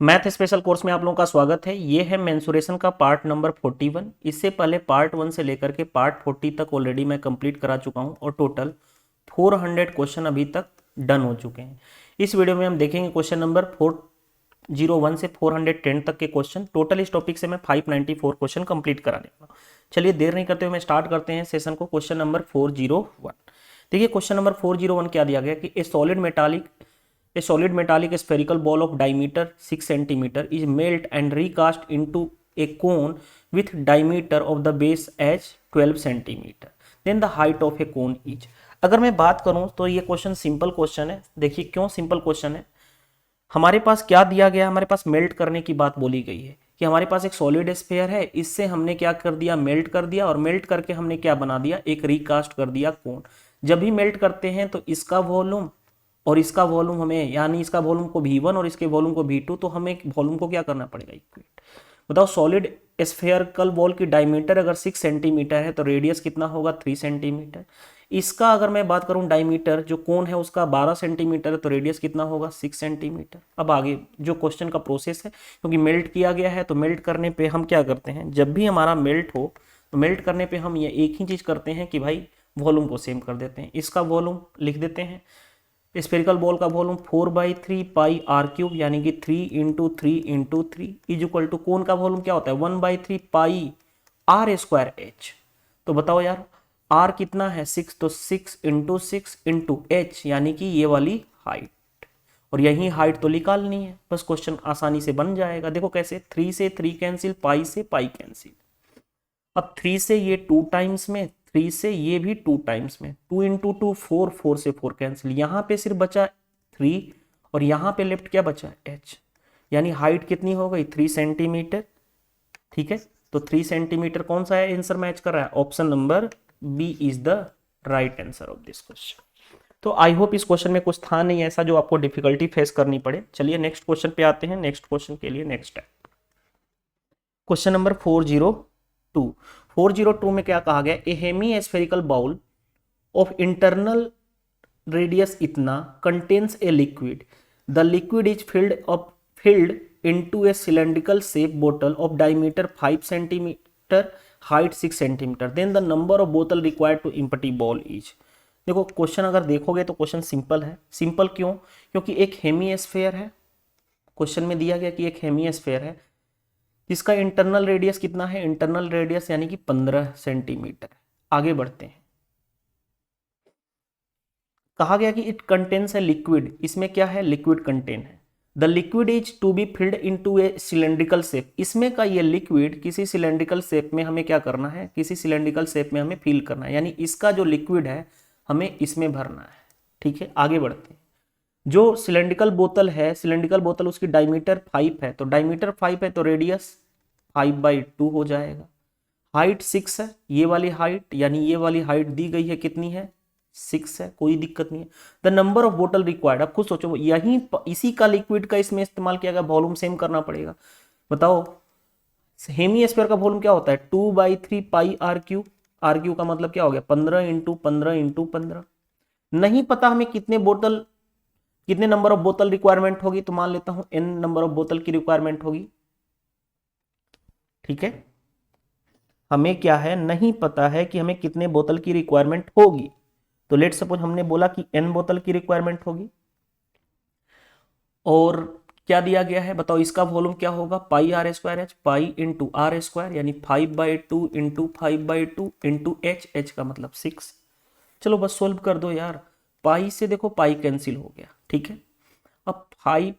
Math special course में आप लोगों का स्वागत है। ये है मेंसुरेशन का पार्ट नंबर 41। इससे पहले पार्ट 1 से लेकर के पार्ट 40 तक ऑलरेडी मैं कंप्लीट करा चुका हूँ और टोटल 400 क्वेश्चन अभी तक डन हो चुके हैं। इस वीडियो में हम देखेंगे क्वेश्चन नंबर 401 से 410 तक के क्वेश्चन। टोटल इस टॉपिक से मैं 594 क्वेश्चन कंप्लीट करा देगा। चलिए देर नहीं करते हुए मैं स्टार्ट करते हैं सेशन को। Question number 401। देखिए क्वेश्चन नंबर 401 क्या दिया गया कि A solid metallic spherical ball of diameter 6 centimeter is melt and recast into a cone with diameter of the base as 12 centimeter. Then the height of a cone is. अगर मैं बात करूं तो ये क्वेश्चन सिंपल क्वेश्चन है। देखिए क्यों simple question है। हमारे पास क्या दिया गया, हमारे पास मेल्ट करने की बात बोली गई है कि हमारे पास एक सॉलिड स्फीयर है, इससे हमने क्या कर दिया, मेल्ट कर दिया, और मेल्ट करके हमने क्या बना दिया, एक रिकास्ट कर दिया कोन। जब भी मेल्ट करते हैं तो इसका वॉल्यूम और इसका वॉल्यूम हमें, यानी इसका वॉल्यूम को V1 और इसके वॉल्यूम को V2, तो हमें वॉल्यूम को क्या करना पड़ेगा, इक्वेट। बताओ सॉलिड स्फेयरिकल बॉल की डायमीटर अगर 6 सेंटीमीटर है तो रेडियस कितना होगा, 3 सेंटीमीटर। इसका अगर मैं बात करूं डायमीटर, जो कोन है उसका 12 सेंटीमीटर है तो रेडियस कितना होगा, 6 सेंटीमीटर। अब आगे जो क्वेश्चन का प्रोसेस है, क्योंकि मेल्ट किया गया है तो मेल्ट करने पे हम क्या करते हैं, जब भी हमारा मेल्ट हो तो मेल्ट करने पे हम ये एक ही चीज करते हैं कि भाई वॉल्यूम को सेम कर देते हैं। इसका वॉल्यूम लिख देते हैं। स्फेरिकल बॉल का वॉल्यूम 4/3 पाई आर क्यूब, यानी कि 3 × 3 × 3 इज इक्वल टू कोन का वॉल्यूम क्या होता है, 1/3 पाई आर स्क्वायर एच। तो बताओ यार आर कितना है, 6, तो 6 × 6 × एच, यानी कि ये वाली हाइट, और यही हाइट तो निकालनी है। बस क्वेश्चन आसानी से बन जाएगा। देखो कैसे, 3 से 3 कैंसिल, पाई से पाई कैंसिल। अब 3 से ये 2 टाइम्स में, 3 से ये भी 2 टाइम्स में, 2 × 2 4, 4 से 4 कैंसिल। यहाँ पे सिर्फ बचा 3 और यहाँ पे लेफ्ट क्या बचा, h, यानी हाइट कितनी हो गई, 3 सेंटीमीटर। ठीक है, तो 3 सेंटीमीटर कौन सा है, आंसर मैच कर रहा है, option number B is the right answer of this question. तो आई होप इस क्वेश्चन में कुछ था नहीं ऐसा जो आपको डिफिकल्टी फेस करनी पड़े। चलिए नेक्स्ट क्वेश्चन पे आते हैं। नेक्स्ट क्वेश्चन के लिए नेक्स्ट है क्वेश्चन नंबर 402। 402 में क्या कहा गया, A hemispherical bowl of internal radius इतना contains a liquid, the liquid is filled into a cylindrical shape बोतल of diameter 5 centimetre, height 6 centimetre, then the number of बोतल required to empty bowl is. देखो question अगर देखोगे तो question simple है। Simple क्यों, क्योंकि एक हेमी स्फेयर है, क्वेश्चन में दिया गया कि एक हेमी स्फेयर है जिसका इंटरनल रेडियस कितना है, इंटरनल रेडियस यानी कि 15 सेंटीमीटर। आगे बढ़ते हैं, कहा गया कि इट कंटेन्स ए लिक्विड, इसमें क्या है, लिक्विड कंटेन है। The liquid is to be filled into a cylindrical shape, इसमें का ये लिक्विड किसी सिलेंड्रिकल शेप में हमें क्या करना है, किसी सिलेंड्रिकल शेप में हमें फिल करना है, यानी इसका जो लिक्विड है हमें इसमें भरना है। ठीक है, आगे बढ़ते हैं। जो सिलेंड्रिकल बोतल है, सिलेंड्रिकल बोतल उसकी डायमीटर 5 है, तो डायमीटर 5 है तो रेडियस 5/2 हो जाएगा। हाइट 6 है, ये वाली हाइट, यानी ये वाली हाइट दी गई है कितनी है, 6 है, कोई दिक्कत नहीं है। द नंबर ऑफ बोतल रिक्वायर्ड, अब खुद सोचो, यही इसी का लिक्विड का इसमें इस्तेमाल किया गया, वॉल्यूम सेम करना पड़ेगा। बताओ हेमी स्फीयर का वॉल्यूम क्या होता है, 2/3 pi r cube. R cube का मतलब क्या हो गया, 15 × 15 × 15। नहीं पता हमें कितने नंबर ऑफ बोतल रिक्वायरमेंट होगी, तो मान लेता हूं n नंबर ऑफ बोतल की रिक्वायरमेंट होगी। ठीक है, हमें क्या है, नहीं पता है कि हमें कितने बोतल की रिक्वायरमेंट होगी, तो लेट सपोज हमने बोला कि n बोतल की रिक्वायरमेंट होगी। और क्या दिया गया है, बताओ इसका वॉल्यूम क्या होगा, pi are square h, pi × r square, यानी 5/2 × 5/2 × h, h का मतलब 6। चलो बस सोल्व कर दो यार। पाई से देखो पाई कैंसिल हो गया, ठीक है। अब 5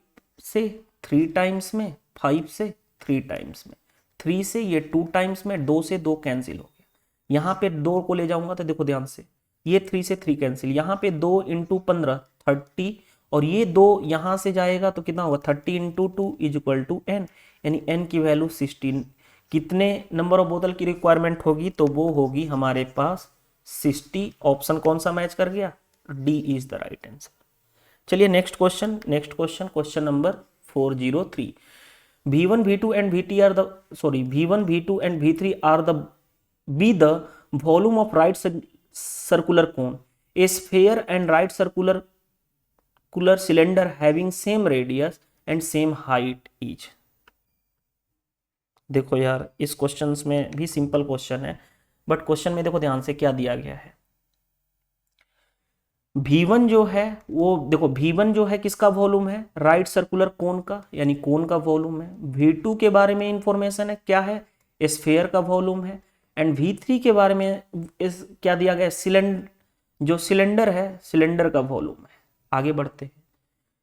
से 3 टाइम्स में, 5 से 3 टाइम्स में, 3 से ये 2 टाइम्स में, 2 से 2 कैंसिल हो गया। यहाँ पे 2 को ले जाऊंगा तो देखो ध्यान से, ये 3 से 3 कैंसिल, यहाँ पे 2 × 15 30, और ये 2 यहाँ से जाएगा तो कितना होगा, 30 × 2 इज इक्वल टू n, यानी n की वैल्यू 16। कितने नंबर ऑफ बोतल की रिक्वायरमेंट होगी, तो वो होगी हमारे पास 60। ऑप्शन कौन सा मैच कर गया, D is the right answer. चलिए next question, question number 403। V1 V2 and V3 are the V1 V2 and V3 are the volume of right circular cone, a sphere and right circular cylinder having same radius and same height is. देखो यार इस question में भी simple question है, but question में देखो ध्यान से क्या दिया गया है। V1 जो है वो देखो, V1 जो है किसका वॉल्यूम है, राइट सर्कुलर कोन का, यानी कोन का वॉल्यूम है। V2 के बारे में इंफॉर्मेशन है, क्या है, स्फेयर का वॉल्यूम है। एंड V3 के बारे में क्या दिया गया, सिलेंडर, जो सिलेंडर है सिलेंडर का वॉल्यूम है। आगे बढ़ते हैं,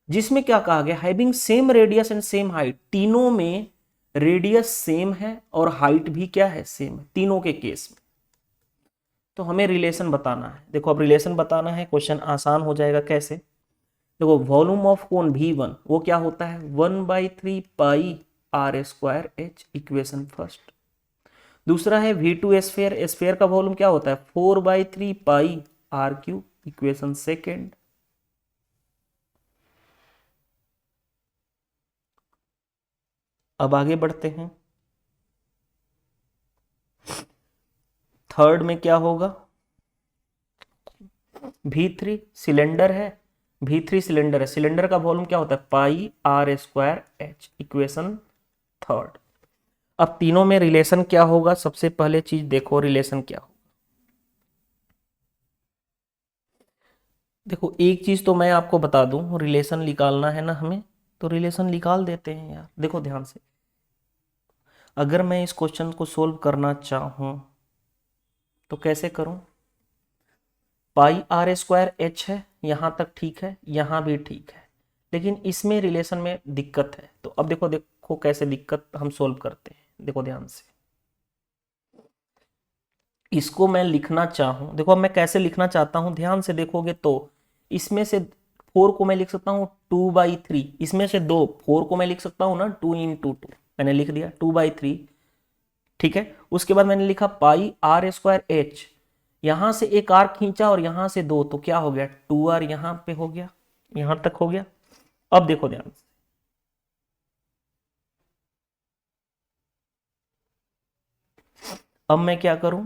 जिसमें क्या कहा गया, having same radius and same height, तीनों में रेडियस सेम है और हाइट भी क्या है, सेम है, तीनों के केस में। तो हमें रिलेशन बताना है। देखो अब रिलेशन बताना है, क्वेश्चन आसान हो जाएगा। कैसे, देखो वॉल्यूम ऑफ कोन V1 वो क्या होता है, 1/3 pi are square h, equation first. दूसरा है V2 स्फेयर, स्फेयर का वॉल्यूम क्या होता है, 4/3 पाई आर क्यूब, इक्वेशन सेकेंड। अब आगे बढ़ते हैं, थर्ड में क्या होगा, V3 सिलेंडर है, V3 सिलेंडर है, सिलेंडर का वॉल्यूम क्या होता है, pi are square h, equation third. अब तीनों में रिलेशन क्या होगा, सबसे पहले चीज देखो रिलेशन क्या होगा। देखो एक चीज तो मैं आपको बता दूं, रिलेशन निकालना है ना हमें, तो रिलेशन निकाल देते हैं यार। देखो ध्यान से, अगर मैं इस क्वेश्चन को सोल्व करना चाहूं तो कैसे करूं, पाई आर स्क्वायर एच है, यहां तक ठीक है, यहां भी ठीक है, लेकिन इसमें रिलेशन में दिक्कत है। तो अब देखो देखो कैसे दिक्कत हम सोल्व करते हैं। देखो ध्यान से, इसको मैं लिखना चाहूं, देखो अब मैं कैसे लिखना चाहता हूं, ध्यान से देखोगे तो इसमें से 4 को मैं लिख सकता हूं 2/3, इसमें से 4 को मैं लिख सकता हूं ना 2 × 2, मैंने लिख दिया 2/3, ठीक है। उसके बाद मैंने लिखा पाई आर स्क्वायर एच, यहां से एक आर खींचा और यहां से 2, तो क्या हो गया 2r, यहां पे हो गया, यहां तक हो गया। अब देखो ध्यान से, अब मैं क्या करूं,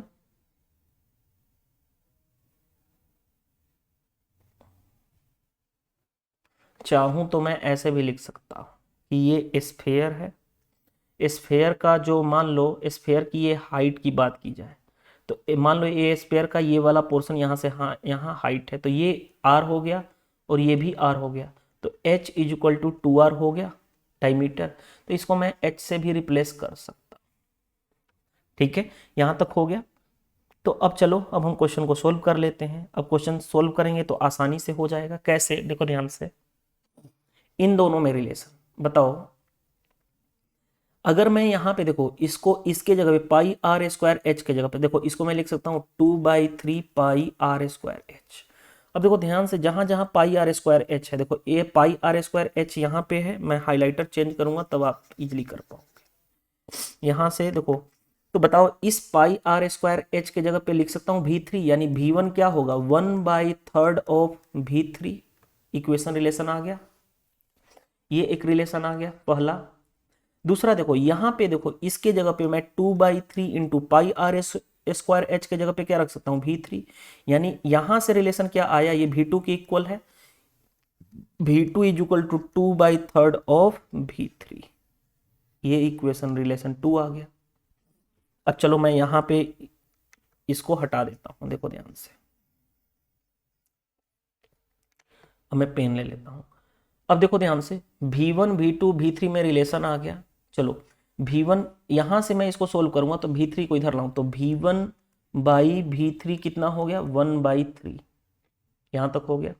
चाहूं तो मैं ऐसे भी लिख सकता हूं कि ये स्फेयर है, स्फेयर का जो, मान लो स्फेयर की ये हाइट की बात की जाए, तो मान लो ये स्फेयर का ये वाला पोर्शन यहाँ से, हाँ यहाँ हाइट है, तो ये r हो गया और ये भी r हो गया, तो h = 2r हो गया डायमीटर। तो इसको मैं h से भी रिप्लेस कर सकता, ठीक है, यहाँ तक हो गया। तो अब चलो, अब हम क्वेश्चन को सोल्व कर लेते हैं। अब क्वेश्चन सोल्व करेंगे तो आसानी से हो जाएगा। कैसे, देखो ध्यान से, इन दोनों में रिलेशन बताओ। अगर मैं यहाँ पे देखो इसको, इसके जगह पे पाई आर स्क्वायर एच के जगह पे, देखो इसको मैं लिख सकता हूँ 2/3 पाई आर स्क्वायर एच। अब देखो ध्यान से, जहां जहां पाई आर स्क्वायर एच है, देखो ये पाई आर स्क्वायर एच यहाँ पे है, मैं हाइलाइटर चेंज करूंगा तब आप इजिली कर पाओगे। यहाँ से देखो, तो बताओ इस पाई आर स्क्वायर एच के जगह पे लिख सकता हूँ V3, यानी V1 क्या होगा, 1/3 ऑफ V3, इक्वेशन रिलेशन आ गया, ये एक रिलेशन आ गया पहला। दूसरा देखो यहाँ पे, देखो इसके जगह पे मैं 2/3 into pi are square H के जगह पे क्या रख सकता हूँ, V3, यानी यहां से रिलेशन क्या आया, ये V2 के इक्वल है, V2 = 2/3 ऑफ V3, ये इक्वेशन रिलेशन 2 आ गया। अब चलो मैं यहां पे इसको हटा देता हूं, देखो ध्यान से, अब मैं पेन ले लेता हूं। अब देखो ध्यान से, V1 V2 V3 में रिलेशन आ गया। चलो V1 यहां से मैं इसको सोल्व करूंगा तो V3 को इधर लाऊं, तो V1/V3 कितना हो गया, 1/3, यहां तक हो गया।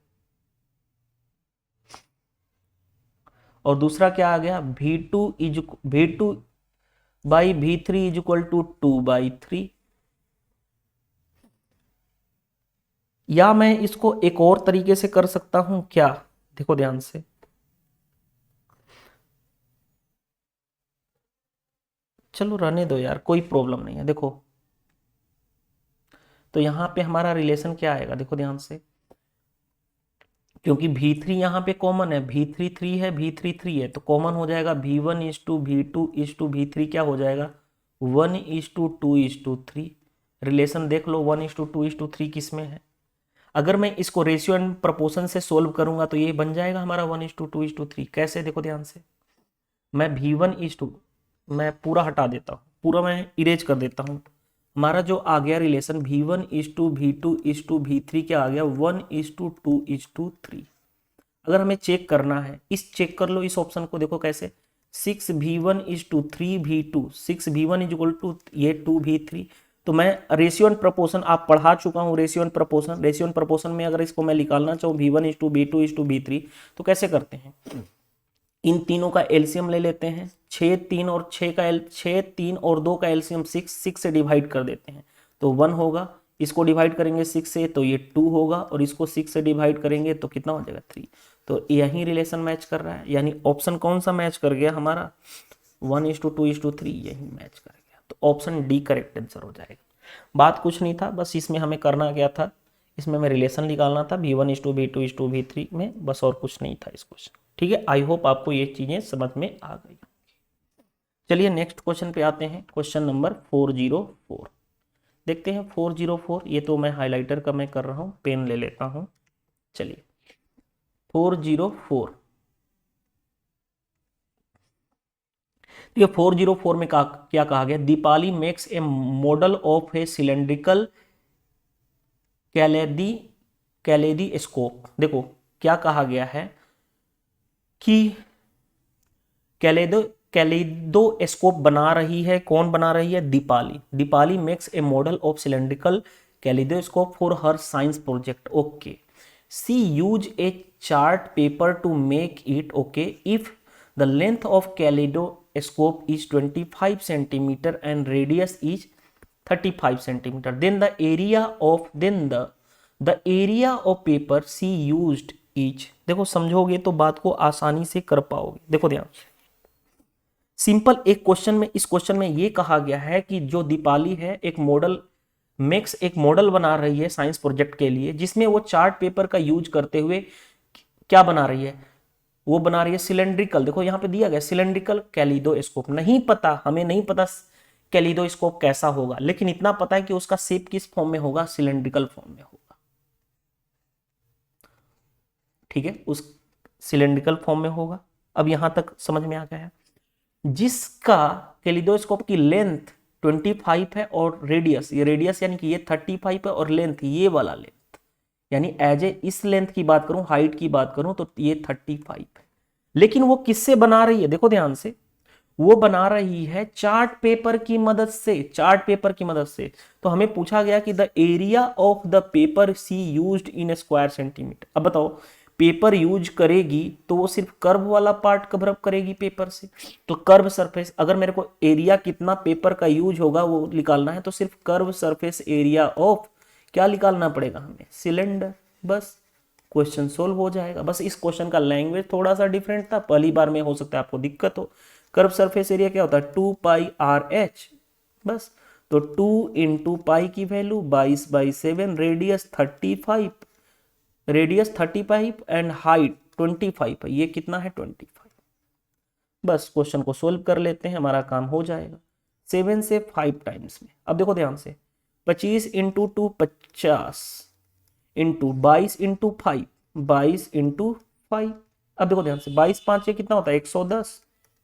और दूसरा क्या आ गया, V2/V3 = 2/3। या मैं इसको एक और तरीके से कर सकता हूं क्या, देखो ध्यान से, चलो रहने दो यार, कोई प्रॉब्लम नहीं है। देखो तो यहां पे हमारा रिलेशन क्या आएगा, देखो ध्यान से, क्योंकि V3 यहाँ पे कॉमन है, V3 3 है, V3 3 है, तो कॉमन हो जाएगा V1/V2/V3 क्या हो जाएगा, 1/2/3। रिलेशन देख लो 1/2/3 किस में है। अगर मैं इसको रेशियो एंड प्रोपोर्शन से सोल्व करूंगा तो ये बन जाएगा हमारा 1:2:3। कैसे, देखो ध्यान से, मैं V1:2, मैं पूरा हटा देता हूँ, पूरा मैं इरेज कर देता हूँ। हमारा जो आ गया रिलेशन V1:V2:V3 क्या आ गया, 1:2:3। अगर हमें चेक करना है, इस चेक कर लो इस ऑप्शन को, देखो कैसे 6V1:3V2, 6V1 इक्वल टू ये 2V3। तो मैं रेशियो एंड प्रोपोर्शन आप पढ़ा चुका हूँ, रेशियो एंड प्रोपोर्शन में अगर इसको मैं निकालना चाहूँ V1:V2:V3 तो कैसे करते हैं, इन तीनों का एलसीएम ले लेते हैं, 6 3 और 6 का 6 3 और 2 का एलसीएम 6 से डिवाइड कर देते हैं तो 1 होगा, इसको डिवाइड करेंगे 6 से तो ये 2 होगा, और इसको 6 से डिवाइड करेंगे तो कितना हो जाएगा 3। तो यही रिलेशन मैच कर रहा है, यानी ऑप्शन कौन सा मैच कर गया हमारा, 1:2:3 यही मैच कर गया। तो ऑप्शन डी करेक्ट आंसर हो जाएगा। बात कुछ नहीं था, बस इसमें हमें करना क्या था, इसमें हमें रिलेशन निकालना था V1:V2:V3 में, बस और कुछ नहीं था इस क्वेश्चन। ठीक है, आई होप आपको ये चीजें समझ में आ गई। चलिए नेक्स्ट क्वेश्चन पे आते हैं, क्वेश्चन नंबर 404 देखते हैं। 404, ये तो मैं हाइलाइटर का मैं कर रहा हूँ, पेन ले लेता हूँ। चलिए 404, ये 404 में क्या कहा गया, Deepali makes a model of a cylindrical kaleidoscope. देखो क्या कहा गया है कि कैलेडोस्कोप बना रही है, कौन बना रही है, Deepali makes a model of cylindrical kaleidoscope for her science project. Okay, she use a chart paper to make it. Okay, if the length of kaleidoscope is 25 centimetre and radius is 35 centimetre, then the area of paper she used is. देखो समझोगे तो बात को आसानी से कर पाओगे। देखो ध्यान, सिंपल एक क्वेश्चन में, इस क्वेश्चन में ये कहा गया है कि जो दीपाली है एक मॉडल बना रही है साइंस प्रोजेक्ट के लिए, जिसमें वो चार्ट पेपर का यूज करते हुए क्या बना रही है, वो बना रही है सिलेंड्रिकल, देखो यहां पे दिया गया सिलेंड्रिकल कैलिडोस्कोप। नहीं पता, हमें नहीं पता कैलिडोस्कोप कैसा होगा, लेकिन इतना पता है कि उसका शेप किस फॉर्म में होगा, सिलेंड्रिकल फॉर्म में होगा। ठीक है, उस सिलेंड्रिकल फॉर्म में होगा। अब यहां तक समझ में आ गया है। जिसका कैलिडोस्कोप की लेंथ 25 है और रेडियस, ये रेडियस यानी कि ये 35 है, और लेंथ ये वाला लेंथ, यानी एज ए इस लेंथ की बात करूं, हाइट की बात करूं तो ये 35 है। लेकिन वो किससे बना रही है, देखो ध्यान से, वो बना रही है चार्ट पेपर की मदद से, चार्ट पेपर की मदद से। तो हमें पूछा गया कि the area of the paper she used in square centimetre. अब बताओ, पेपर यूज करेगी तो वो सिर्फ कर्व वाला पार्ट कवर अप करेगी पेपर से, तो कर्व सरफेस, अगर मेरे को एरिया कितना पेपर का यूज होगा वो निकालना है तो सिर्फ कर्व सरफेस एरिया ऑफ क्या निकालना पड़ेगा हमें, सिलेंडर। बस क्वेश्चन सोल्व हो जाएगा। बस इस क्वेश्चन का लैंग्वेज थोड़ा सा डिफरेंट था, पहली बार में हो सकता है आपको दिक्कत हो। कर्व सरफेस एरिया क्या होता है, 2πRH, बस। तो 2 × पाई की वैल्यू 22/7, रेडियस 35, एंड हाइट 25 है, ये कितना है 25। बस क्वेश्चन को सोल्व कर लेते हैं, हमारा काम हो जाएगा। 7 से 5 टाइम्स में। अब देखो ध्यान से, 25 × 2 50, इंटू 22 × 5 22 × 5। अब देखो ध्यान से, 22 5 कितना होता है 110,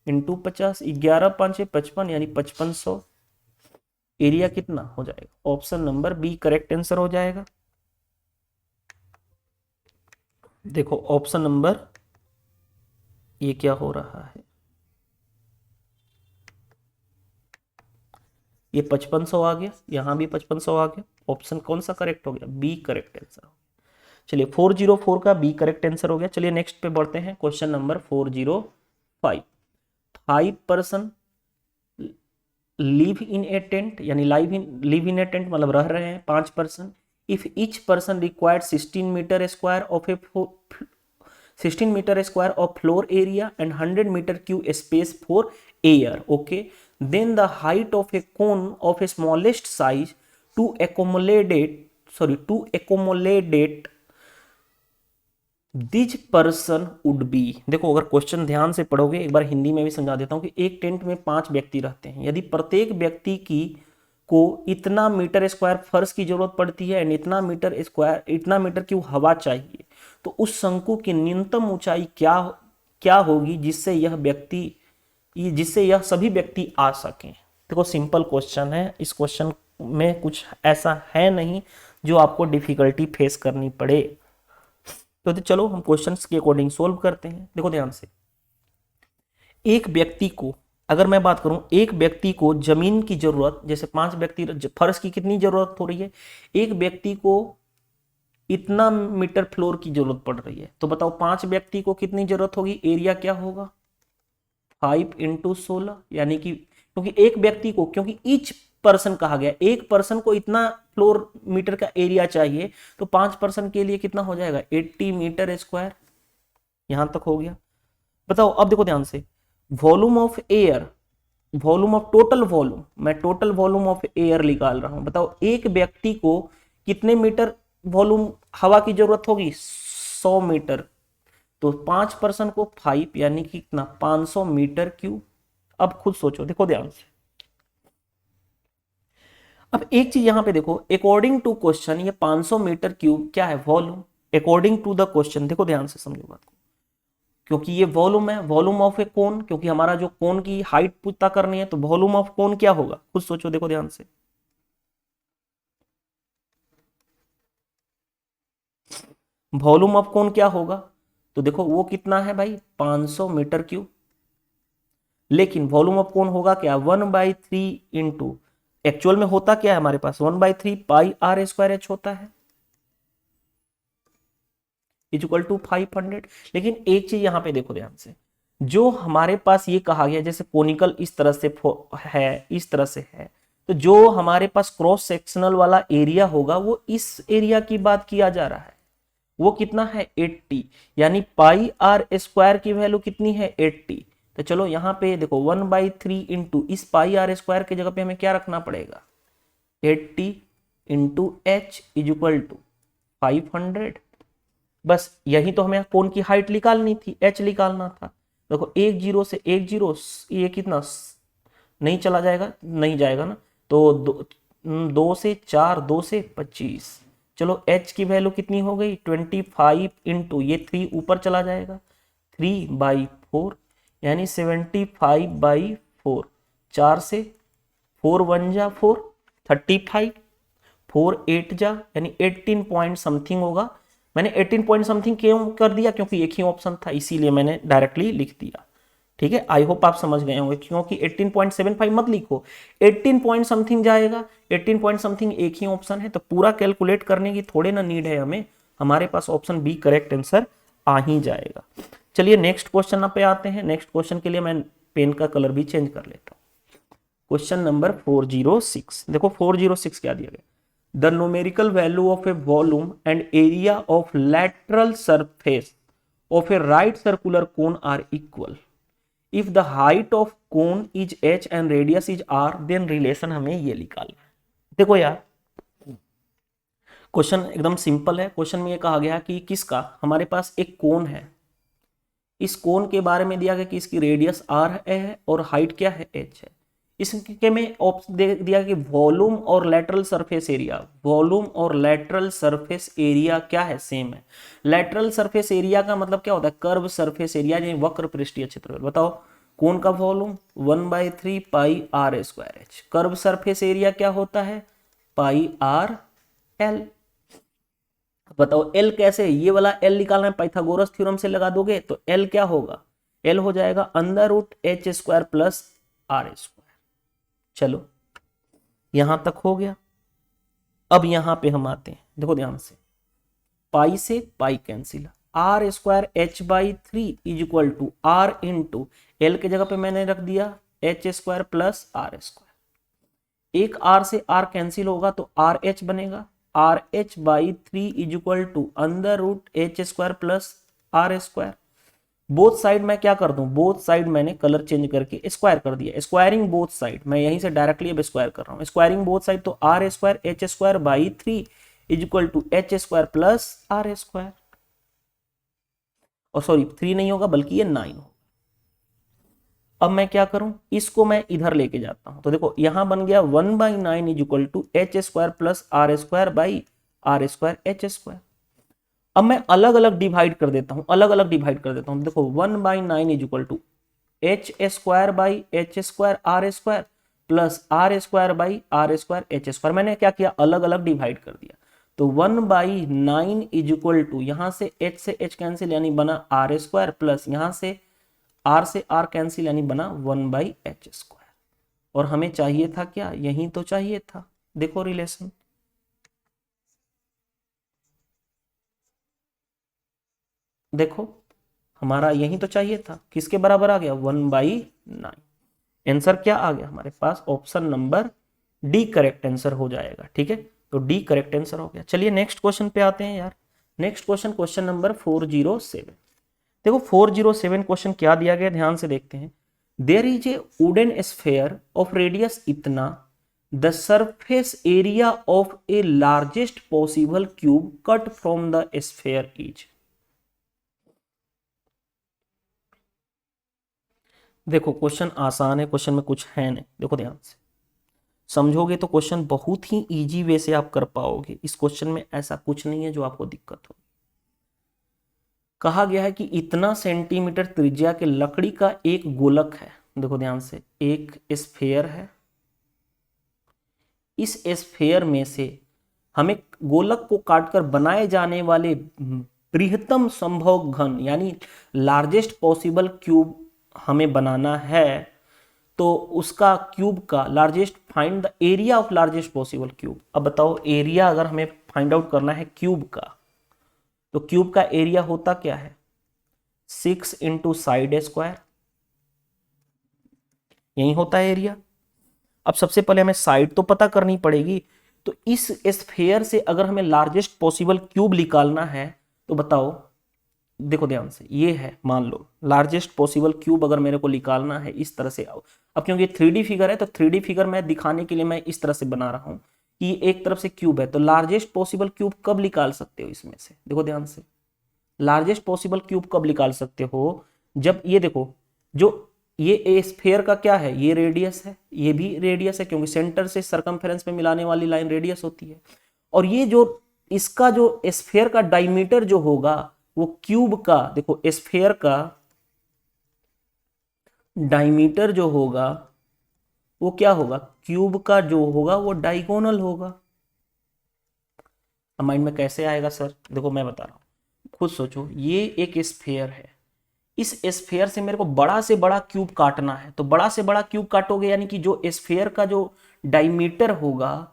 इंटू 50, 11 5 55, यानी 5500। एरिया कितना हो जाएगा, option number B correct answer हो जाएगा। देखो ऑप्शन नंबर, ये क्या हो रहा है, ये 5500 आ गया, यहां भी 5500 आ गया। ऑप्शन कौन सा करेक्ट हो गया, बी करेक्ट आंसर हो गया। चलिए 404 का बी करेक्ट आंसर हो गया। चलिए नेक्स्ट पे बढ़ते हैं, question number 405। 5 person live in a tent, यानी लिव इन ए टेंट मतलब रह रहे हैं 5 person. If each person required 16 metre square of a 16 metre square of floor area and 100 metre cube space for air. Okay, then the height of a cone of a smallest size to accommodate this person would be। देखो अगर question ध्यान से पढ़ोगे, एक बार हिंदी में भी समझा देता हूं कि एक टेंट में 5 व्यक्ति रहते हैं, यदि प्रत्येक व्यक्ति की को इतना मीटर स्क्वायर फर्श की जरूरत पड़ती है एंड इतना मीटर की हवा चाहिए, तो उस शंकु की न्यूनतम ऊंचाई क्या होगी जिससे यह सभी व्यक्ति आ सकें। देखो सिंपल क्वेश्चन है, इस क्वेश्चन में कुछ ऐसा है नहीं जो आपको डिफिकल्टी फेस करनी पड़े। तो चलो हम क्वेश्चंस के अकॉर्डिंग सोल्व करते हैं। देखो ध्यान से, एक व्यक्ति को, अगर मैं बात करूं, एक व्यक्ति को जमीन की जरूरत, जैसे 5 व्यक्ति, फर्श की कितनी जरूरत हो रही है, एक व्यक्ति को इतना मीटर फ्लोर की जरूरत पड़ रही है, तो बताओ 5 व्यक्ति को कितनी जरूरत होगी, एरिया क्या होगा 5 × 16, यानी कि क्योंकि एक व्यक्ति को, क्योंकि ईच पर्सन कहा गया, एक पर्सन को इतना फ्लोर मीटर का एरिया चाहिए, तो 5 पर्सन के लिए कितना हो जाएगा 80 मीटर स्क्वायर। यहां तक हो गया। बताओ अब देखो ध्यान से, volume of air, volume of total volume, मैं टोटल वॉल्यूम ऑफ एयर निकाल रहा हूं। बताओ एक व्यक्ति को कितने मीटर वॉल्यूम हवा की जरूरत होगी 100 मीटर, तो 5 पर्सन को 5 यानी कि कितना 500 मीटर क्यूब। अब खुद सोचो, देखो ध्यान से, अब एक चीज यहां पे देखो, अकॉर्डिंग टू क्वेश्चन ये 500 मीटर क्यूब क्या है volume, according to the question. देखो ध्यान से समझो बात को, क्योंकि ये वॉल्यूम है, वॉल्यूम ऑफ ए कोन, क्योंकि हमारा जो कोन की हाइट पता करनी है, तो वॉल्यूम ऑफ कोन क्या होगा खुद सोचो, देखो ध्यान से, वॉल्यूम ऑफ कोन क्या होगा, तो देखो वो कितना है भाई 500 मीटर क्यूब। लेकिन वॉल्यूम ऑफ कोन होगा क्या 1/3 इंटू, एक्चुअल में होता क्या है हमारे पास 1/3 पाई आर स्क्वायर एच होता है, इक्वल टू 500। लेकिन एक चीज यहां पे देखो ध्यान से, जो हमारे पास ये कहा गया जैसे कोनिकल इस तरह से है, इस तरह से है, तो जो हमारे पास क्रॉस सेक्शनल वाला एरिया होगा वो इस एरिया की बात किया जा रहा है, वो कितना है 80, यानी पाई आर स्क्वायर की वैल्यू कितनी है 80। तो चलो यहाँ पे देखो 1/3 इंटू इस पाई आर स्क्वायर की जगह पे हमें क्या रखना पड़ेगा 80 इंटू एच इक्वल टू 500। बस यही तो हमें कोन की हाइट निकालनी थी, एच निकालना था। देखो 1 0 से 1 0 ये कितना नहीं चला जाएगा, नहीं जाएगा ना, तो 2 से 4, 2 से 25, चलो h की वैल्यू कितनी हो गई 25 इंटू ये 3 ऊपर चला जाएगा 3/4, यानी 75/4, 4 से 4 1 जा 4 35, 4 8 जा यानी 18 पॉइंट समथिंग होगा। मैंने 18 पॉइंट समथिंग क्यों कर दिया, क्योंकि एक ही ऑप्शन था इसीलिए मैंने डायरेक्टली लिख दिया। ठीक है, आई होप आप समझ गए होंगे, क्योंकि 18.75 मत लिखो, 18 पॉइंट समथिंग जाएगा, 18 पॉइंट समथिंग एक ही ऑप्शन है, तो पूरा कैलकुलेट करने की थोड़े ना नीड है हमें, हमारे पास ऑप्शन बी करेक्ट आंसर आ ही जाएगा। चलिए नेक्स्ट क्वेश्चन पे आते हैं। नेक्स्ट क्वेश्चन के लिए मैं पेन का कलर भी चेंज कर लेता हूँ। क्वेश्चन नंबर 406, देखो 406 क्या दिया गया, the numerical value of a volume and area of lateral surface of a right circular cone are equal, if the height of cone is h and radius is r, then relation हमें ये निकालना है। देखो यार question एकदम simple है। Question में ये कहा गया कि किसका, हमारे पास एक कोन है, इस कोन के बारे में दिया गया कि इसकी रेडियस r है और हाइट क्या है h है। इसके में ऑप्शन दिया कि वॉल्यूम और लेटरल सरफेस एरिया, वॉल्यूम और लेटरल सरफेस एरिया क्या है सेम है। लेटरल सरफेस एरिया का मतलब क्या होता है कर्व सरफेस एरिया, यानी वक्र पृष्ठीय क्षेत्रफल। बताओ कोन का volume 1/3 pi are square h, curve surface area क्या होता है पाई आर एल। बताओ एल कैसे, ये वाला एल निकालना है, पाइथागोरस थ्योरम से लगा दोगे तो एल क्या होगा, एल हो जाएगा √h² प्लस r²। चलो यहां तक हो गया। अब यहां पे हम आते हैं, देखो ध्यान से, पाई से pi cancel, r² h/3 equal to r into l के जगह पे मैंने रख दिया h² प्लस r²। एक r से r कैंसिल होगा तो RH बनेगा, RH/3 equal to √h² plus r²। Both side मैं क्या कर दूं, बोथ साइड मैंने कलर चेंज करके स्क्वायर कर दिया, स्क्वायरिंग बोथ साइड, मैं यहीं से डायरेक्टली अब स्क्वायर कर रहा हूं, स्क्वायरिंग बोथ साइड, तो r² h² equal to h² plus r², और सॉरी 3 नहीं होगा बल्कि ये 9 होगा। अब मैं क्या करूं, इसको मैं इधर लेके जाता हूं, तो देखो यहां बन गया 1/9 is equal to h square plus r square by r square h square. अब मैं अलग अलग डिवाइड कर देता हूं, अलग अलग डिवाइड कर देता हूं। देखो 1/9 is equal to h square by h square r square plus r square by r square h square. मैंने क्या किया, अलग अलग डिवाइड कर दिया। तो 1/9 इज इक्वल टू, यहां से h से h कैंसिल यानी बना आर स्क्वायर प्लस यहां से r कैंसिल यानी बना 1/h स्क्वायर। और हमें चाहिए था क्या, यही तो चाहिए था। देखो रिलेशन, देखो हमारा यही तो चाहिए था, किसके बराबर आ गया 1/9। आंसर क्या आ गया हमारे पास, option number D correct answer हो जाएगा। ठीक है, तो डी करेक्ट आंसर हो गया। चलिए नेक्स्ट क्वेश्चन पे आते हैं यार। Next question, question number 407। देखो 407 क्वेश्चन क्या दिया गया, ध्यान से देखते हैं। There is a wooden sphere of radius इतना, the surface area of a largest possible cube cut from the sphere is. देखो क्वेश्चन आसान है, क्वेश्चन में कुछ है नहीं। देखो ध्यान से समझोगे तो क्वेश्चन बहुत ही इजी वे से आप कर पाओगे। इस क्वेश्चन में ऐसा कुछ नहीं है जो आपको दिक्कत हो। कहा गया है कि इतना सेंटीमीटर त्रिज्या के लकड़ी का एक गोलक है। देखो ध्यान से, एक स्फेयर है, इस स्फेयर में से हमें गोलक को काटकर बनाए जाने वाले बृहत्तम संभव घन यानी लार्जेस्ट पॉसिबल क्यूब हमें बनाना है। तो उसका क्यूब का largest, find the area of largest possible cube. अब बताओ एरिया अगर हमें फाइंड आउट करना है क्यूब का, तो क्यूब का एरिया होता क्या है, 6 इंटू साइड स्क्वायर, यही होता है एरिया। अब सबसे पहले हमें साइड तो पता करनी पड़ेगी। तो इस स्फेयर से अगर हमें लार्जेस्ट पॉसिबल क्यूब निकालना है तो बताओ, देखो ध्यान से, ये है मान लो लार्जेस्ट पॉसिबल क्यूब अगर मेरे को निकालना है इस तरह से। अब क्योंकि 3D फिगर है तो 3D फिगर मैं दिखाने के लिए मैं इस तरह से बना रहा हूं कि एक तरफ से क्यूब है। तो लार्जेस्ट पॉसिबल क्यूब कब निकाल सकते हो इसमें से, देखो ध्यान से, लार्जेस्ट पॉसिबल क्यूब कब निकाल सकते हो, जब ये देखो, जो ये स्फेयर का क्या है, ये रेडियस है, ये भी रेडियस है क्योंकि सेंटर से सरकमफेरेंस में मिलाने वाली लाइन रेडियस होती है। और ये जो इसका जो स्फेयर का डायमीटर जो होगा वो क्यूब का, देखो स्फेयर का डायमीटर जो होगा वो क्या होगा, क्यूब का जो होगा वो डायगोनल होगा। अब माइंड में कैसे आएगा सर, देखो मैं बता रहा हूं, खुद सोचो। ये एक स्फेयर है, इस स्फेयर से मेरे को बड़ा से बड़ा क्यूब काटना है। तो बड़ा से बड़ा क्यूब काटोगे यानी कि जो स्फेयर का जो डायमीटर होगा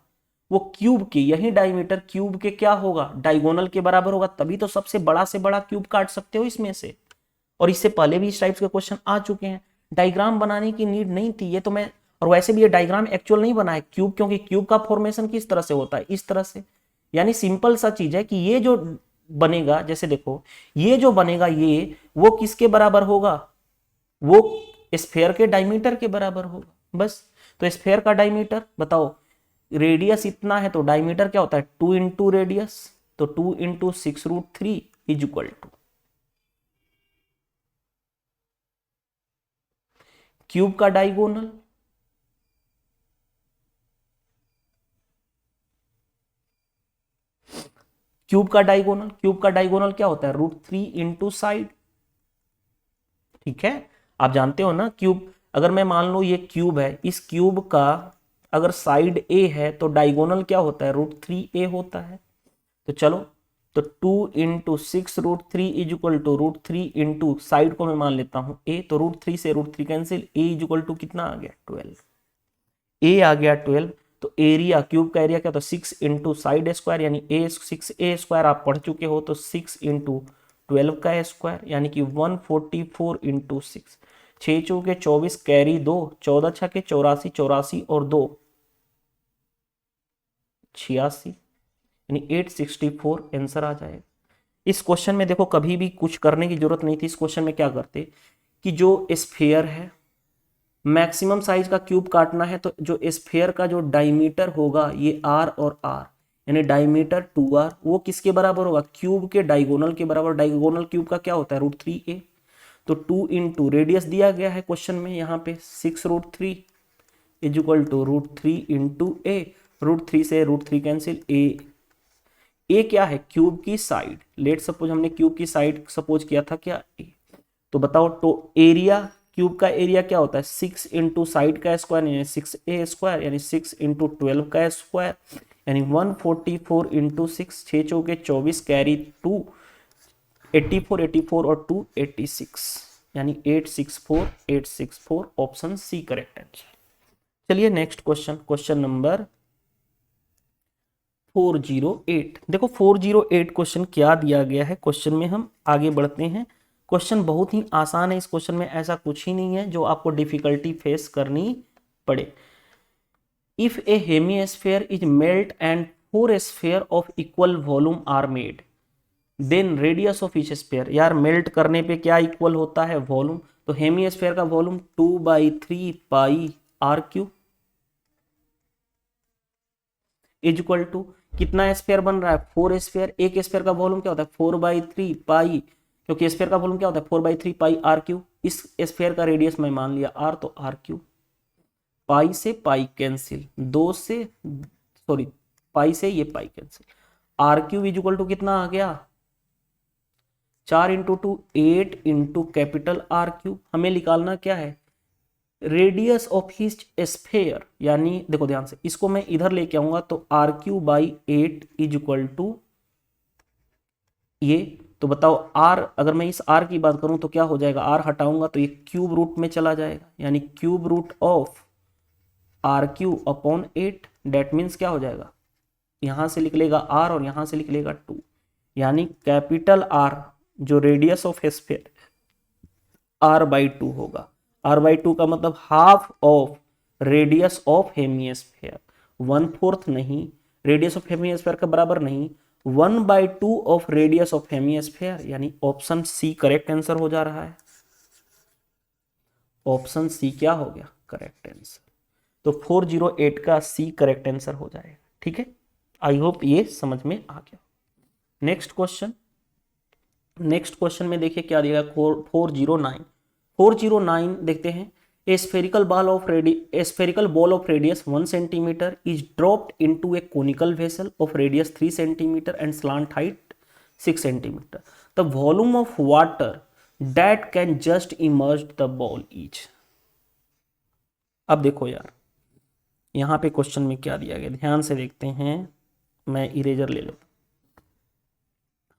वो क्यूब के, यही डायमीटर क्यूब के क्या होगा, डायगोनल के बराबर होगा। तभी तो सबसे बड़ा से बड़ा क्यूब काट सकते हो इसमें से। और इससे पहले भी इस टाइप के क्वेश्चन आ चुके हैं। डायग्राम बनाने की नीड नहीं थी ये तो मैं, और वैसे भी ये डायग्राम एक्चुअल नहीं बना है क्यूब, क्योंकि क्यूब का फॉर्मेशन किस तरह से होता है, इस तरह से। यानी सिंपल सा चीज है कि ये जो बनेगा, जैसे देखो ये जो बनेगा ये, वो किसके बराबर होगा, वो स्फेयर के डायमीटर के बराबर होगा बस। तो स्फेयर का डायमीटर बताओ, रेडियस इतना है तो डायमीटर क्या होता है 2 इंटू रेडियस, तो 2 into 6√3 is equal two cube का डायगोनल। क्यूब का डायगोनल, क्यूब का डायगोनल क्या होता है √3 इंटू साइड। ठीक है, आप जानते हो ना क्यूब, अगर मैं मान लो ये क्यूब है, इस क्यूब का अगर साइड ए है तो डायगोनल क्या होता है √3a होता है। तो चलो, तो 2 into 6√3 is equal to √3 into side को मैं मान लेता हूं a, तो √3 से √3 cancel, a is equal to कितना आ गया 12, a आ गया 12। तो एरिया, क्यूब का एरिया क्या होता है 6 इंटू साइड स्क्वायर यानी a स्क्वायर आप पढ़ चुके हो, तो 6 इंटू 12 का स्क्वायर यानी कि 144 इंटू 6, 6 चौके 24 कैरी 2, 14 छके 84, 84 और 2 86 यानी 864 आंसर आ जाएगा। इस क्वेश्चन में देखो कभी भी कुछ करने की जरूरत नहीं थी। इस क्वेश्चन में क्या करते कि जो स्फेयर है, मैक्सिमम साइज का क्यूब काटना है, तो जो स्फेयर का जो डायमीटर होगा ये r और r, यानी डायमीटर 2r, वो किसके बराबर होगा क्यूब के डायगोनल के बराबर। डायगोनल क्यूब का क्या होता है √3a। तो 2 इंटू रेडियस दिया गया है क्वेश्चन में यहाँ पे 6√3 इज इक्वल टू √3 इंटू ए। √3 से √3 कैंसिल, ए क्या है, क्यूब की साइड। लेट सपोज हमने क्यूब की साइड सपोज किया था क्या, ए। तो बताओ, तो एरिया, क्यूब का एरिया क्या होता है, 6 इंटू साइड का स्क्वायर यानी 6a स्क्वायर, यानी 6 इंटू 12 का स्क्वायर यानी 144 इंटू 6, 6 चौके 24 कैरी 2 84 84 और 2 86 यानी 864 ऑप्शन सी करेक्ट आंसर। चलिए नेक्स्ट क्वेश्चन, क्वेश्चन नंबर 408। देखो 408 क्वेश्चन क्या दिया गया है, क्वेश्चन में हम आगे बढ़ते हैं। क्वेश्चन बहुत ही आसान है, इस क्वेश्चन में ऐसा कुछ ही नहीं है जो आपको डिफिकल्टी फेस करनी पड़े। If a hemisphere is melt and 4 sphere of equal volume are made, then radius of each sphere. यार मेल्ट करने पे क्या इक्वल होता है, वॉल्यूम। तो हेमिस्फीयर का volume 2/3 pi r cube is equal to कितना स्फीयर बन रहा है, 4 स्फीयर। एक स्फीयर का वॉल्यूम क्या होता है, 4/3 पाई, क्योंकि स्फीयर का वॉल्यूम क्या होता है 4/3 पाई आर क्यूब। इस स्फीयर का रेडियस मैं मान लिया आर, तो आर क्यूब। पाई से पाई कैंसिल, पाई से ये pi cancel, r cube is equal to कितना आ गया, 4 into 2 8 into capital r cube. हमें निकालना क्या है, रेडियस ऑफ हिच स्फीयर, यानी देखो ध्यान से, इसको मैं इधर लेके आऊंगा तो r cube by 8 is equal to ये। तो बताओ आर, अगर मैं इस आर की बात करूं तो क्या हो जाएगा, आर हटाऊंगा तो ये क्यूब रूट में चला जाएगा, यानी cube root of r cube upon 8। That means क्या हो जाएगा, यहां से निकलेगा आर और यहां से निकलेगा 2, यानी कैपिटल आर जो रेडियस ऑफ स्फीयर r/2 होगा। r/2 का मतलब half of radius of hemisphere, 1/4 नहीं, रेडियस ऑफ हेमिस्फीयर का बराबर नहीं, 1/2 ऑफ रेडियस ऑफ हेमिस्फीयर, यानी ऑप्शन सी करेक्ट आंसर हो जा रहा है। ऑप्शन सी क्या हो गया, करेक्ट आंसर। तो 408 का सी करेक्ट आंसर हो जाएगा। ठीक है, आई होप ये समझ में आ गया। नेक्स्ट क्वेश्चन, नेक्स्ट क्वेश्चन में देखिए क्या दिया, 409 देखते हैं। A spherical ball of radius 1 centimeter is dropped into a conical vessel of radius 3 centimeter and slant height 6 centimeter. The volume of water that can just immerse the ball each. अब देखो यार, यहाँ पे क्वेश्चन में क्या दिया गया, ध्यान से देखते हैं। मैं इरेजर ले लेता हूँ।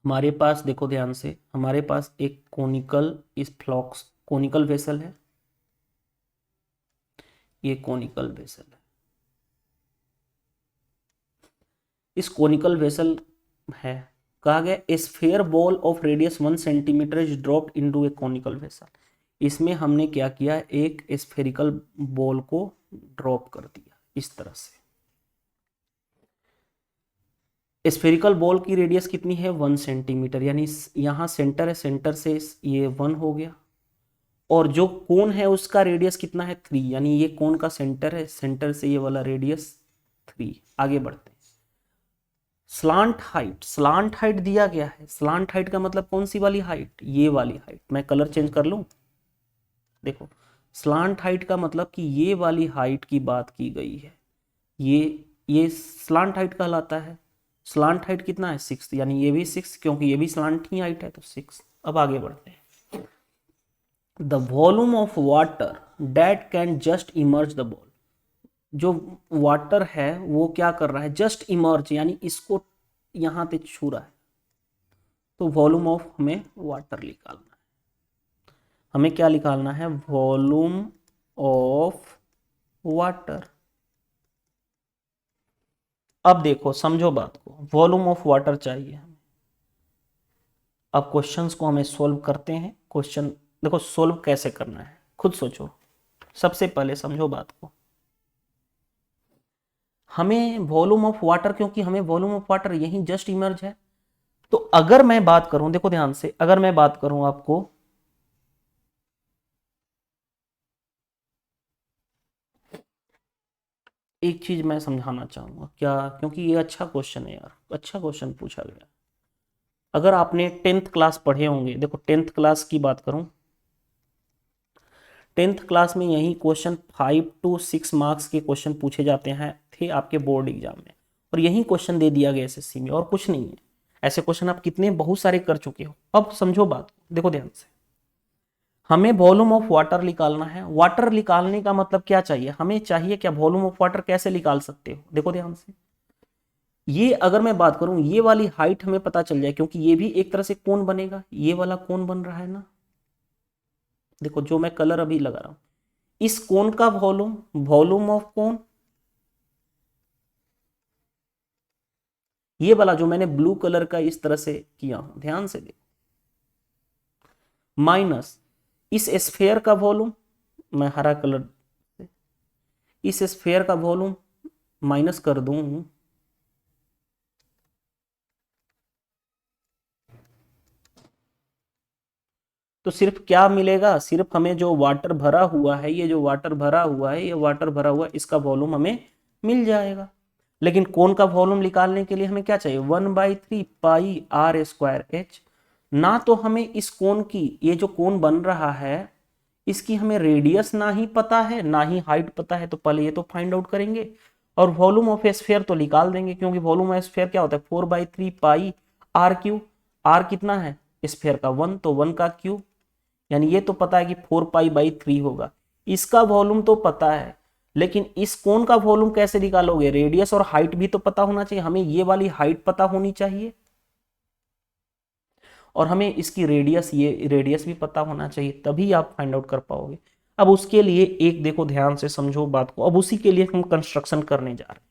हमारे पास देखो ध्यान से, हमारे पास एक कोनिकल वेसल है, ये कोनिकल वेसल है। इस कोनिकल वेसल है, कहा गया sphere ball of radius 1 centimetre is dropped into A conical vessel. इसमें हमने क्या किया, एक स्फेरिकल बॉल को ड्रॉप कर दिया इस तरह से। स्फेरिकल बॉल की रेडियस कितनी है, 1 सेंटीमीटर, यानी यहाँ सेंटर है, सेंटर से ये 1 हो गया, और जो कोन है उसका रेडियस कितना है 3, यानी ये कोन का सेंटर है, सेंटर से ये वाला रेडियस 3। आगे बढ़ते हैं। स्लांट हाइट दिया गया है। स्लांट हाइट का मतलब कौन सी वाली हाइट, ये वाली हाइट। मैं कलर चेंज कर लूं, देखो स्लांट हाइट का मतलब कि ये वाली हाइट की बात की गई है, ये स्लांट हाइट कहलाता है। स्लांट हाइट कितना है 6, यानी ये भी 6, क्योंकि ये भी स्लांट ही हाइट है तो 6। अब आगे बढ़ते हैं। The volume of water date can just emerge the ball, जो वाटर है वो क्या कर रहा है, जस्ट इमर्ज, यानी इसको यहां पे छू रहा है। तो वॉल्यूम ऑफ हमें वाटर निकालना है, हमें क्या निकालना है, वॉल्यूम ऑफ वाटर। अब देखो समझो बात को, वॉल्यूम ऑफ वाटर चाहिए हमें। अब क्वेश्चंस को हमें सोल्व करते हैं। क्वेश्चन देखो सोल्व कैसे करना है, खुद सोचो। सबसे पहले समझो बात को, हमें वॉल्यूम ऑफ वाटर, क्योंकि हमें वॉल्यूम ऑफ वाटर यही जस्ट इमर्ज है। तो अगर मैं बात करूं, देखो ध्यान से, अगर मैं बात करूं आपको, एक चीज मैं समझाना चाहूंगा क्या, क्योंकि ये अच्छा क्वेश्चन है यार, अच्छा क्वेश्चन पूछा गया। अगर आपने 10th क्लास पढ़े होंगे, देखो 10th क्लास की बात करूं, 10th क्लास में यही क्वेश्चन 5 to 6 मार्क्स के क्वेश्चन पूछे जाते हैं थे आपके बोर्ड एग्जाम में, और यही क्वेश्चन दे दिया गया एसएससी में और कुछ नहीं है। ऐसे क्वेश्चन आप कितने बहुत सारे कर चुके हो। अब समझो बात, देखो ध्यान से, हमें वॉल्यूम ऑफ वाटर निकालना है। वाटर निकालने का मतलब क्या चाहिए, हमें चाहिए क्या, वॉल्यूम ऑफ वाटर कैसे निकाल सकते हो, देखो ध्यान से। ये अगर मैं बात करूं, ये वाली हाइट हमें पता चल जाए, क्योंकि ये भी एक तरह से कोन बनेगा, ये वाला कोन बन रहा है ना, देखो जो मैं कलर अभी लगा रहा हूं, इस कोन का वॉल्यूम, वॉल्यूम ऑफ कोन, ये वाला जो मैंने ब्लू कलर का इस तरह से किया हूं, ध्यान से देखो, माइनस इस स्फेयर का वॉल्यूम, मैं हरा कलर से इस स्फेयर का वॉल्यूम माइनस कर दूं, तो सिर्फ क्या मिलेगा, सिर्फ हमें जो वाटर भरा हुआ है, ये जो वाटर भरा हुआ है, ये वाटर भरा हुआ है, इसका वॉल्यूम हमें मिल जाएगा। लेकिन कोन का वॉल्यूम निकालने के लिए हमें क्या चाहिए, 1/3 पाई आर स्क्वायर एच। ना तो हमें इस कोन की, ये जो कोन बन रहा है इसकी हमें रेडियस ना ही पता है, ना ही हाइट पता है, तो पहले ये तो फाइंड आउट करेंगे। और वॉल्यूम ऑफ स्फीयर तो निकाल देंगे, क्योंकि वॉल्यूम ऑफ स्फीयर क्या होता है, 4/3 पाई आर क्यूब। आर कितना है स्फीयर का, 1, तो 1 का क्यूब, यानी ये तो पता है कि 4π/3 होगा। इसका वॉल्यूम तो पता है, लेकिन इस कोन का वॉल्यूम कैसे निकालोगे, रेडियस और हाइट भी तो पता होना चाहिए, हमें ये वाली हाइट पता होनी चाहिए और हमें इसकी रेडियस, ये रेडियस भी पता होना चाहिए, तभी आप फाइंड आउट कर पाओगे। अब उसके लिए एक देखो, ध्यान से समझो बात को, अब उसी के लिए हम कंस्ट्रक्शन करने जा रहे हैं।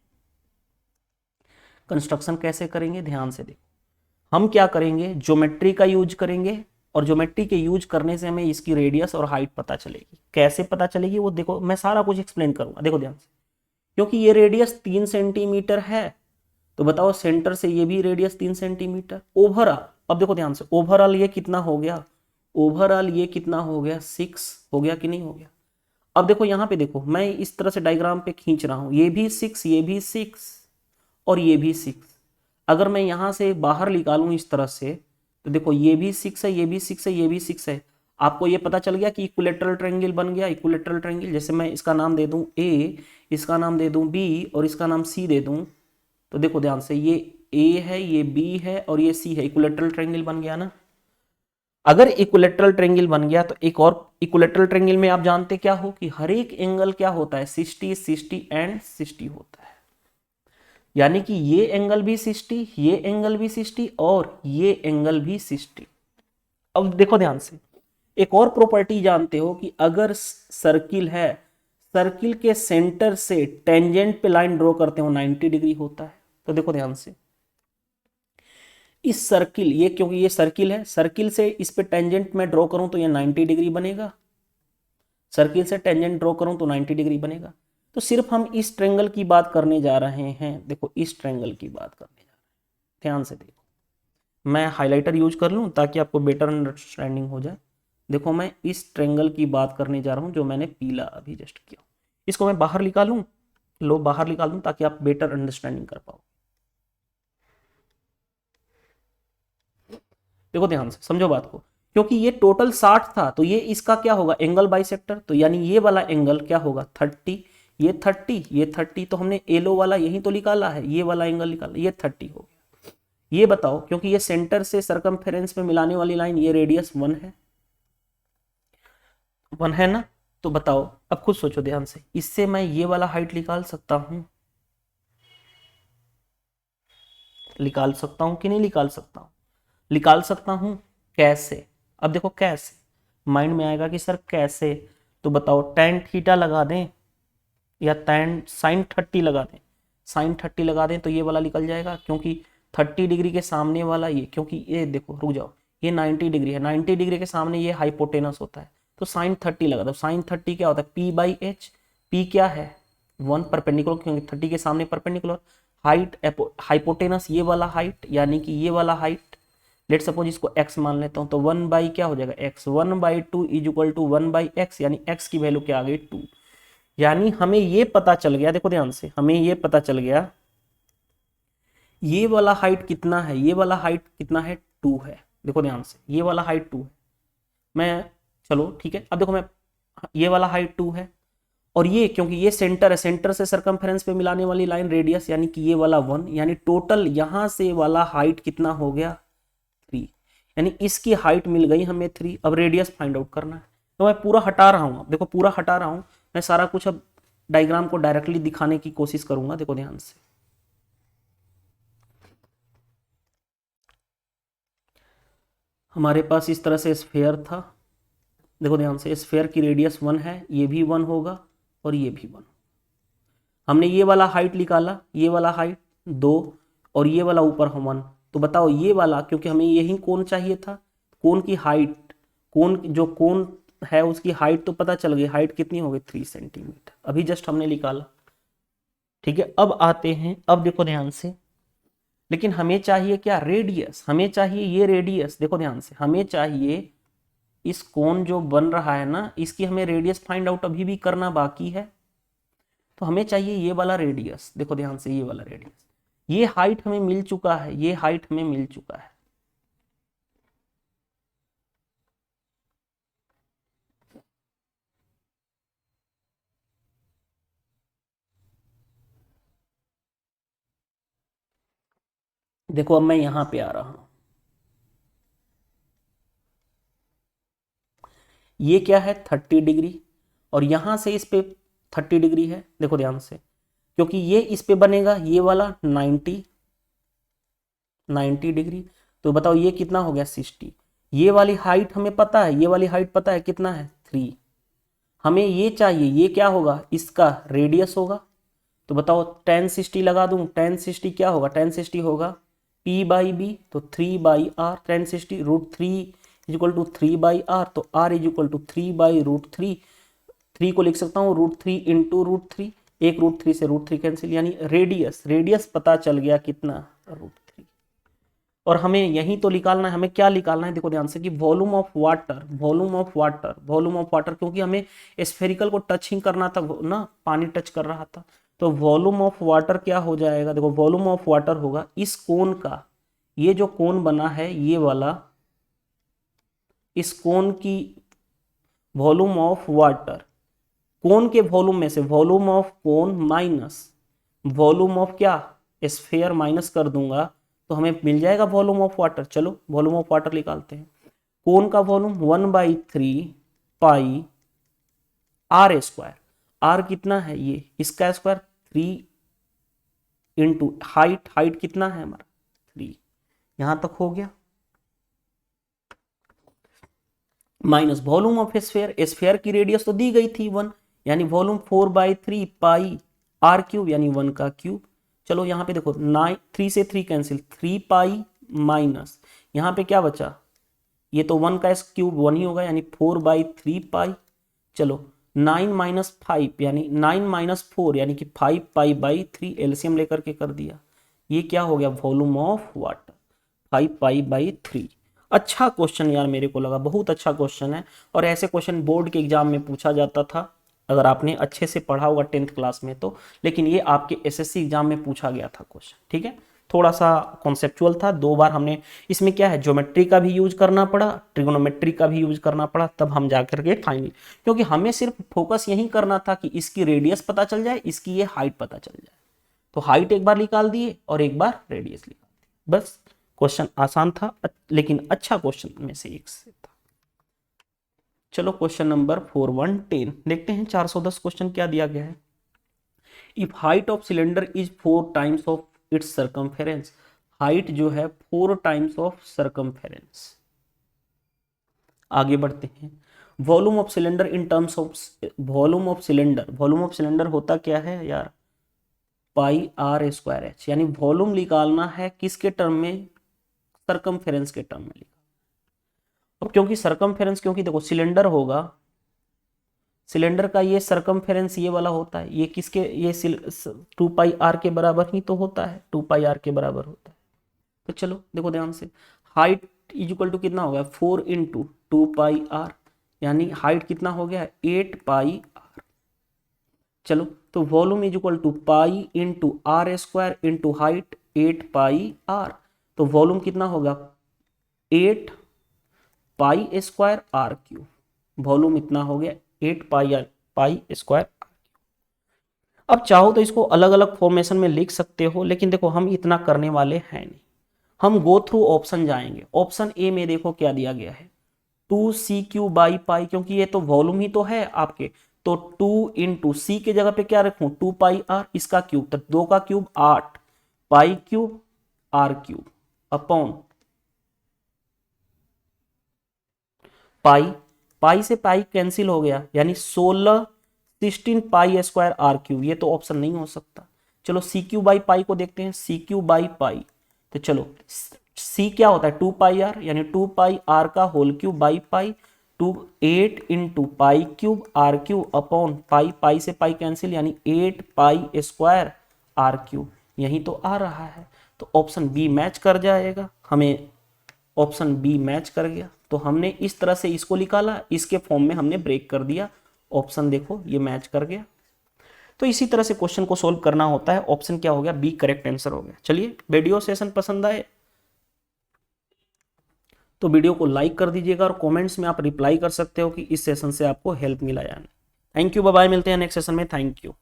कंस्ट्रक्शन कैसे करेंगे, ध्यान से देखो। हम क्या करेंगे, ज्योमेट्री का यूज करेंगे, और ज्योमेट्री के यूज करने से हमें इसकी रेडियस और हाइट पता चलेगी। कैसे पता चलेगी वो देखो, मैं सारा कुछ एक्सप्लेन करूंगा, देखो ध्यान से। क्योंकि ये रेडियस 3 सेंटीमीटर है, तो बताओ सेंटर से ये भी रेडियस 3 सेंटीमीटर। ओवरऑल, अब देखो ध्यान से, ओवरऑल ये कितना हो गया, ओवरऑल ये कितना हो गया, 6 हो गया कि नहीं हो गया। अब देखो यहाँ पे देखो, मैं इस तरह से डायग्राम पे खींच रहा हूं, ये भी 6, ये भी 6 और ये भी 6। अगर मैं यहां से बाहर निकालूं इस तरह से, तो देखो ये भी 6 है, ये भी 6 है, ये भी 6 है। आपको ये पता चल गया कि इक्विलेटरल ट्रायंगल बन गया। इक्विलेटरल ट्रायंगल, जैसे मैं इसका नाम दे दूं ए, इसका नाम दे दूं बी और इसका नाम सी दे दूं, तो देखो ध्यान से, ये ए है, ये बी है और ये सी है, इक्विलेटरल ट्रायंगल बन गया ना। अगर इक्विलेटरल ट्रायंगल बन गया तो एक और, इक्विलेटरल ट्रायंगल में आप जानते क्या हो कि हर एक एंगल क्या होता है, 60 60 एंड 60 होता है। यानी कि ये एंगल भी 60, ये एंगल भी 60 और ये एंगल भी 60। अब देखो ध्यान से, एक और प्रॉपर्टी जानते हो कि अगर सर्किल है, सर्किल के सेंटर से टेंजेंट पे लाइन ड्रॉ करते हो 90 डिग्री होता है। तो देखो ध्यान से, इस सर्किल, ये क्योंकि ये सर्किल है, सर्किल से इस पे टेंजेंट में ड्रॉ करूं तो ये 90 डिग्री बनेगा, सर्किल से टेंजेंट ड्रॉ करूं तो 90 डिग्री बनेगा। तो सिर्फ हम इस ट्रायंगल की बात करने जा रहे हैं, देखो इस ट्रायंगल की बात करने जा रहे हैं, ध्यान से देखो। मैं हाइलाइटर यूज कर लूं ताकि आपको बेटर अंडरस्टैंडिंग हो जाए। देखो मैं इस ट्रायंगल की बात करने जा रहा हूं जो मैंने पीला अभी जस्ट किया, इसको मैं बाहर निकालूं, लो बाहर निकाल दूं ताकि आप बेटर अंडरस्टैंडिंग कर पाओ। देखो ध्यान से समझो बात को, क्योंकि ये टोटल 60 था, तो ये इसका क्या होगा, एंगल बाइसेक्टर, तो यानी ये वाला एंगल क्या होगा 30, ये 30, ये 30, तो हमने एलो वाला यही तो निकाला है, ये वाला एंगल निकाला, ये 30 हो गया। ये बताओ, क्योंकि ये सेंटर से सरकमफेरेंस में मिलाने वाली लाइन, ये रेडियस 1 है, 1 है ना। तो बताओ, अब खुद सोचो ध्यान से, इससे मैं ये वाला हाइट निकाल सकता हूं, निकाल सकता हूं कि नहीं निकाल सकता हूं, निकाल सकता हूं। कैसे, अब देखो कैसे, माइंड में आएगा कि सर कैसे, तो बताओ tan थीटा लगा दें या tan sin 30 लगा दें, sin 30 लगा दें तो ये वाला निकल जाएगा, क्योंकि 30 डिग्री के सामने वाला ये, क्योंकि ये देखो रुक जाओ, ये 90 डिग्री है, 90 डिग्री के सामने ये हाइपोटेनस होता है, तो sin 30 लगा दो। sin 30 क्या होता है, p/h, p क्या है 1 परपेंडिकुलर, क्योंकि 30 के सामने परपेंडिकुलर, हाइट हाइपोटेनस ये वाला हाइट, यानी कि ये वाला हाइट, लेट सपोज इसको x मान लेता हूं, तो 1 बाई क्या हो जाएगा x, 1/2 is equal to 1/x, यानी x की वैल्यू क्या आ गई 2। यानी हमें ये पता चल गया, देखो ध्यान से, हमें ये पता चल गया ये वाला हाइट कितना है, ये वाला हाइट कितना है 2 है। देखो ध्यान से, ये वाला हाइट 2 है। मैं, चलो ठीक है, अब देखो मैं ये वाला हाइट 2 है, और ये क्योंकि ये सेंटर है, सेंटर से सरकमफेरेंस पे मिलाने वाली लाइन रेडियस, यानी कि ये वाला 1, यानी टोटल यहां से वाला हाइट कितना हो गया 3, यानी इसकी हाइट मिल गई हमें 3। अब रेडियस फाइंड आउट करना है, तो मैं पूरा हटा रहा हूं, देखो पूरा हटा रहा हूं मैं सारा कुछ। अब डायग्राम को डायरेक्टली दिखाने की कोशिश करूंगा, देखो ध्यान से। हमारे पास इस तरह से स्फेयर था, देखो ध्यान से, स्फेयर की रेडियस 1 है, ये भी 1 होगा और ये भी 1। हमने ये वाला हाइट निकाला, ये वाला हाइट 2 और ये वाला ऊपर 1। तो बताओ ये वाला, क्योंकि हमें यही कोण चाहिए था, कोण की हाइट, कोण जो कोण है उसकी हाइट तो पता चल गई, हाइट कितनी हो गई 3 सेंटीमीटर, अभी जस्ट हमने निकाला। ठीक है, अब आते हैं, अब देखो ध्यान से, लेकिन हमें चाहिए क्या, रेडियस, हमें चाहिए ये रेडियस। देखो ध्यान से, हमें चाहिए इस कोण जो बन रहा है ना, इसकी हमें रेडियस फाइंड आउट अभी भी करना बाकी है। तो हमें चाहिए ये वाला रेडियस, देखो ध्यान से, ये वाला रेडियस, ये हाइट हमें मिल चुका है, ये हाइट हमें मिल चुका है। देखो अब मैं यहां पे आ रहा हूं, ये क्या है 30 डिग्री, और यहां से इस पे 30 डिग्री है, देखो ध्यान से, क्योंकि ये इस पे बनेगा ये वाला 90 डिग्री। तो बताओ ये कितना हो गया 60। ये वाली हाइट हमें पता है, ये वाली हाइट पता है कितना है 3। हमें ये चाहिए, ये क्या होगा, इसका रेडियस होगा। तो बताओ tan 60 लगा दूं, tan 60 क्या होगा, tan 60 होगा p/b, तो 3/r, tan 60 √3 equal to 3/r, तो r इक्वल टू 3/√3। 3 को लिख सकता हूँ √3 इंटू √3, एक √3 से √3 कैंसिल, यानी रेडियस, रेडियस पता चल गया कितना √3। और हमें यही तो निकालना है, हमें क्या निकालना है, देखो ध्यान से, कि volume of water, volume of water, volume of water, क्योंकि हमें स्फेरिकल को टच ही करना था ना, पानी टच कर रहा था। तो वॉल्यूम ऑफ वाटर क्या हो जाएगा, देखो वॉल्यूम ऑफ वाटर होगा इस कोन का, ये जो कोन बना है ये वाला, इस कोन की वॉल्यूम ऑफ वाटर, कोन के वॉल्यूम में से volume of cone minus volume of क्या, स्फेयर, माइनस कर दूंगा तो हमें मिल जाएगा वॉल्यूम ऑफ वाटर। चलो वॉल्यूम ऑफ वाटर निकालते हैं। कोन का वॉल्यूम 1/3 पाई r स्क्वायर, r कितना है ये, इसका स्क्वायर 3 इंटू हाइट, हाइट कितना है हमारा 3, यहां तक हो गया, minus volume of sphere, sphere की रेडियस तो दी गई थी 1, यानी वॉल्यूम 4/3 पाई r क्यूब, यानी 1 का क्यूब। चलो यहाँ पे देखो 9, 3 से 3 कैंसिल, 3 पाई माइनस, यहाँ पे क्या बचा, ये तो 1 का क्यूब 1 ही होगा, यानी 4/3 पाई। चलो 9 माइनस 5, यानी 9 माइनस 4, यानी कि 5 पाई/3, एलसीएम लेकर के कर दिया, ये क्या हो गया वॉल्यूम ऑफ वाटर 5 पाई/3। अच्छा क्वेश्चन यार, मेरे को लगा बहुत अच्छा क्वेश्चन है, और ऐसे क्वेश्चन बोर्ड के एग्जाम में पूछा जाता था अगर आपने अच्छे से पढ़ा होगा 10th क्लास में तो। लेकिन ये आपके एसएससी एग्जाम में पूछा गया था क्वेश्चन, ठीक है। थोड़ा सा कॉन्सेप्चुअल था, 2 बार हमने इसमें क्या है, ज्योमेट्री का भी यूज करना पड़ा, ट्रिग्नोमेट्री का भी यूज करना पड़ा, तब हम जाकर के फाइनल, क्योंकि हमें सिर्फ फोकस यही करना था कि इसकी रेडियस पता चल जाए, इसकी ये हाइट पता चल जाए। तो हाइट एक बार निकाल दिए और एक बार रेडियस निकाल दिए, बस। क्वेश्चन आसान था, लेकिन अच्छा क्वेश्चन में से एक से था। चलो क्वेश्चन नंबर 4110 देखते हैं। 410 क्वेश्चन क्या दिया गया है, if height of cylinder is 4 times of its circumference, height जो है 4 टाइम्स ऑफ सर्कमफेरेंस। आगे बढ़ते हैं। Volume of cylinder in terms of, volume of cylinder, volume of cylinder होता क्या है यार, πr²h, यानी वॉल्यूम निकालना है किसके टर्म में, सर्कमफेरेंस के टर्म में। अब क्योंकि सर्कमफेरेंस, क्योंकि देखो सिलेंडर होगा, सिलेंडर का ये सर्कमफेरेंस ये वाला होता है, ये किसके, ये 2πr के बराबर ही तो होता है, 2πr के बराबर होता है। तो चलो देखो ध्यान से, हाइट इज इक्वल टू कितना हो गया 4 इंटू 2πr, यानी हाइट कितना हो गया 8πr। चलो तो volume is equal to pi into r² into height 8πr, तो वॉल्यूम कितना होगा 8πr², वॉल्यूम इतना हो गया 8 पाई स्क्वायर। अब चाहो तो इसको अलग अलग फॉर्मेशन में लिख सकते हो, लेकिन देखो हम इतना करने वाले हैं नहीं, हम गो थ्रू ऑप्शन जाएंगे। ऑप्शन ए में देखो क्या दिया गया है, 2c³ बाई पाई, क्योंकि ये तो वॉल्यूम ही तो है आपके, तो 2 इंटू सी के जगह पे क्या रखूं 2 पाई आर, इसका क्यूब, तो 2 का cube 8 pi cube r cube upon pi, pi से पाई कैंसिल हो गया, यानी 16 पाई स्क्वायर आर क्यूब, ये तो ऑप्शन नहीं हो सकता। चलो सी क्यू बाई पाई को देखते हैं, सी क्यू बाई पाई, तो चलो सी क्या होता है 2 पाई आर, यानी 2 पाई आर का whole cube by pi, 8 into pi cube r cube upon pi, pi से पाई कैंसिल, यानी 8 पाई स्क्वायर आर क्यूब, यही तो आ रहा है। तो ऑप्शन बी मैच कर जाएगा, हमें ऑप्शन बी मैच कर गया। तो हमने इस तरह से इसको निकाला, इसके फॉर्म में हमने ब्रेक कर दिया, ऑप्शन देखो ये मैच कर गया। तो इसी तरह से क्वेश्चन को सोल्व करना होता है। ऑप्शन क्या हो गया, बी करेक्ट आंसर हो गया। चलिए, वीडियो सेशन पसंद आए तो वीडियो को लाइक कर दीजिएगा, और कमेंट्स में आप रिप्लाई कर सकते हो कि इस सेशन से आपको हेल्प मिला या नहीं। थैंक यू, बाय बाय, मिलते हैं नेक्स्ट सेशन में। Thank you.